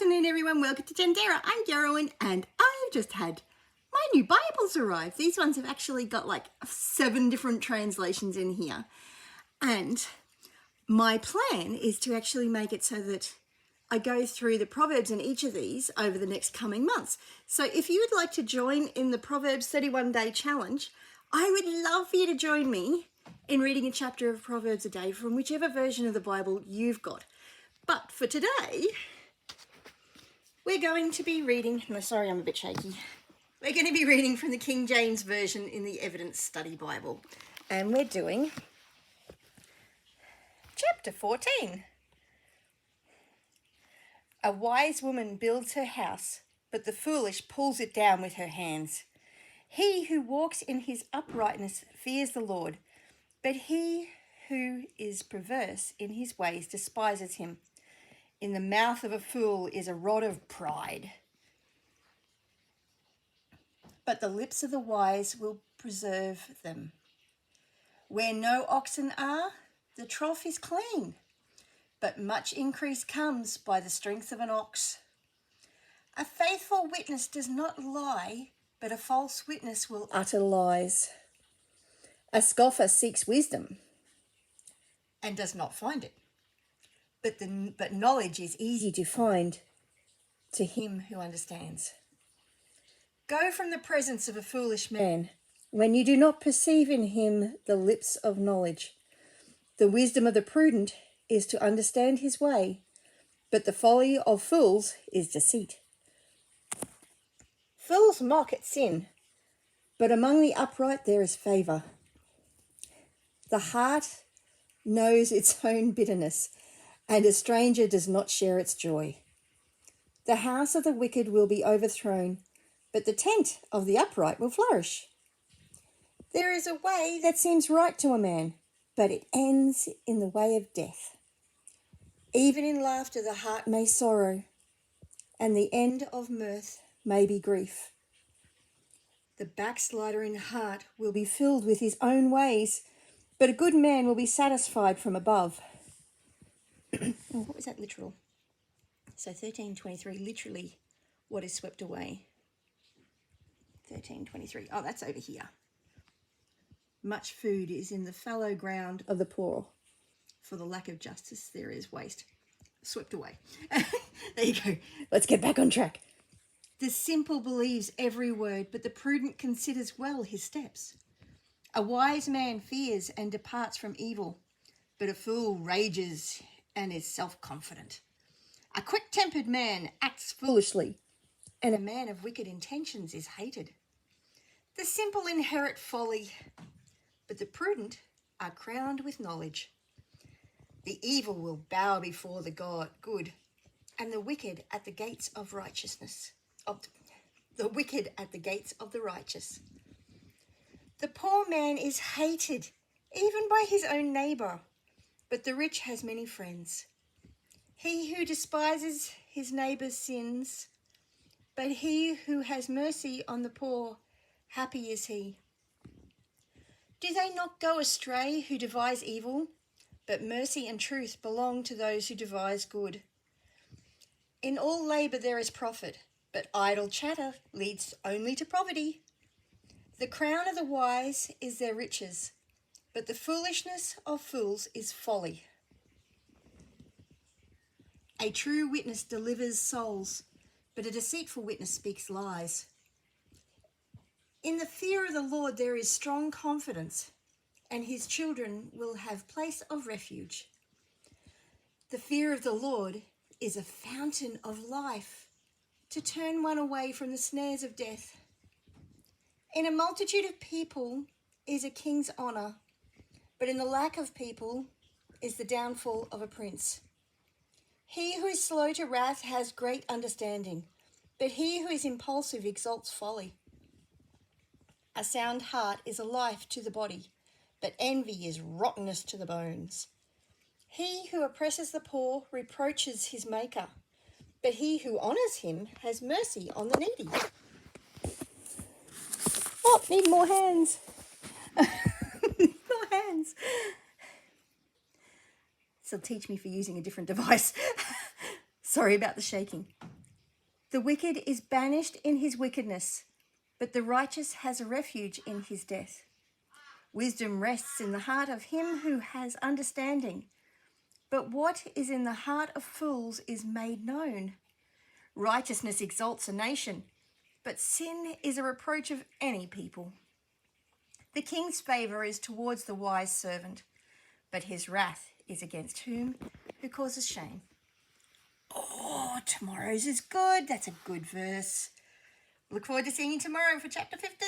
afternoon, everyone. Welcome to Gendera. I'm Geraldine, and I've just had my new Bibles arrive. These ones have actually got like 7 different translations in here. And my plan is to actually make it so that I go through the Proverbs in each of these over the next coming months. So if you would like to join in the Proverbs 31-day challenge, I would love for you to join me in reading a chapter of Proverbs a day from whichever version of the Bible you've got. But for today, we're going to be reading, no, sorry, I'm a bit shaky. We're going to be reading from the King James Version in the Evidence Study Bible. And we're doing chapter 14. A wise woman builds her house, but the foolish pulls it down with her hands. He who walks in his uprightness fears the Lord, but he who is perverse in his ways despises him. In the mouth of a fool is a rod of pride, but the lips of the wise will preserve them. Where no oxen are, the trough is clean, but much increase comes by the strength of an ox. A faithful witness does not lie, but a false witness will utter lies. A scoffer seeks wisdom and does not find it. But knowledge is easy to find to him who understands. Go from the presence of a foolish man when you do not perceive in him the lips of knowledge. The wisdom of the prudent is to understand his way, but the folly of fools is deceit. Fools mock at sin, but among the upright there is favour. The heart knows its own bitterness, and a stranger does not share its joy. The house of the wicked will be overthrown, but the tent of the upright will flourish. There is a way that seems right to a man, but it ends in the way of death. Even in laughter the heart may sorrow, and the end of mirth may be grief. The backslider in heart will be filled with his own ways, but a good man will be satisfied from above. Oh, what was that literal? So 13:23, literally what is swept away. 13:23, oh, that's over here. Much food is in the fallow ground of the poor. For the lack of justice there is waste. Swept away. There you go. Let's get back on track. The simple believes every word, but the prudent considers well his steps. A wise man fears and departs from evil, but a fool rages and is self-confident. A quick-tempered man acts foolishly, and a man of wicked intentions is hated. The simple inherit folly, but the prudent are crowned with knowledge. The evil will bow before the good, and the wicked at the gates of righteousness. The wicked at the gates of the righteous. The poor man is hated, even by his own neighbour, but the rich has many friends. He who despises his neighbour's sins, but he who has mercy on the poor, happy is he. Do they not go astray who devise evil? But mercy and truth belong to those who devise good. In all labour there is profit, but idle chatter leads only to poverty. The crown of the wise is their riches, but the foolishness of fools is folly. A true witness delivers souls, but a deceitful witness speaks lies. In the fear of the Lord there is strong confidence, and his children will have place of refuge. The fear of the Lord is a fountain of life, to turn one away from the snares of death. In a multitude of people is a king's honour, but in the lack of people is the downfall of a prince. He who is slow to wrath has great understanding, but he who is impulsive exalts folly. A sound heart is a life to the body, but envy is rottenness to the bones. He who oppresses the poor reproaches his maker, but he who honours him has mercy on the needy. Oh, need more hands. More hands. This will teach me for using a different device. Sorry about the shaking. The wicked is banished in his wickedness, but the righteous has a refuge in his death. Wisdom rests in the heart of him who has understanding, but what is in the heart of fools is made known. Righteousness exalts a nation, but sin is a reproach of any people. The king's favour is towards the wise servant, but his wrath is against whom who causes shame. Oh, tomorrow's is good. That's a good verse. Look forward to seeing you tomorrow for chapter 15.